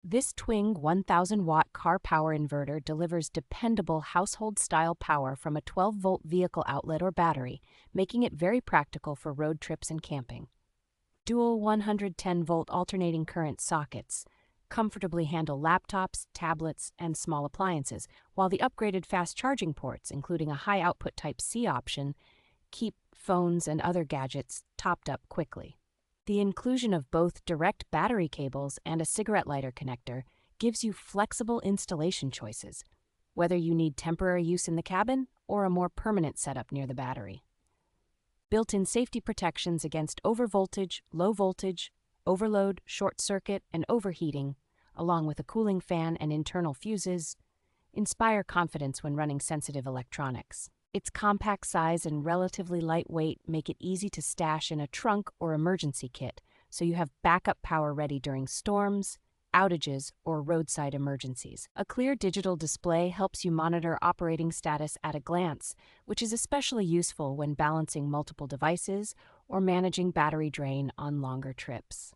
This TWING 1000W car power inverter delivers dependable household-style power from a 12-volt vehicle outlet or battery, making it very practical for road trips and camping. Dual 110-volt alternating current sockets comfortably handle laptops, tablets, and small appliances, while the upgraded fast charging ports, including a high-output Type-C option, keep phones and other gadgets topped up quickly. The inclusion of both direct battery cables and a cigarette lighter connector gives you flexible installation choices, whether you need temporary use in the cabin or a more permanent setup near the battery. Built-in safety protections against overvoltage, low voltage, overload, short circuit, and overheating, along with a cooling fan and internal fuses, inspire confidence when running sensitive electronics. Its compact size and relatively light weight make it easy to stash in a trunk or emergency kit, so you have backup power ready during storms, outages, or roadside emergencies. A clear digital display helps you monitor operating status at a glance, which is especially useful when balancing multiple devices or managing battery drain on longer trips.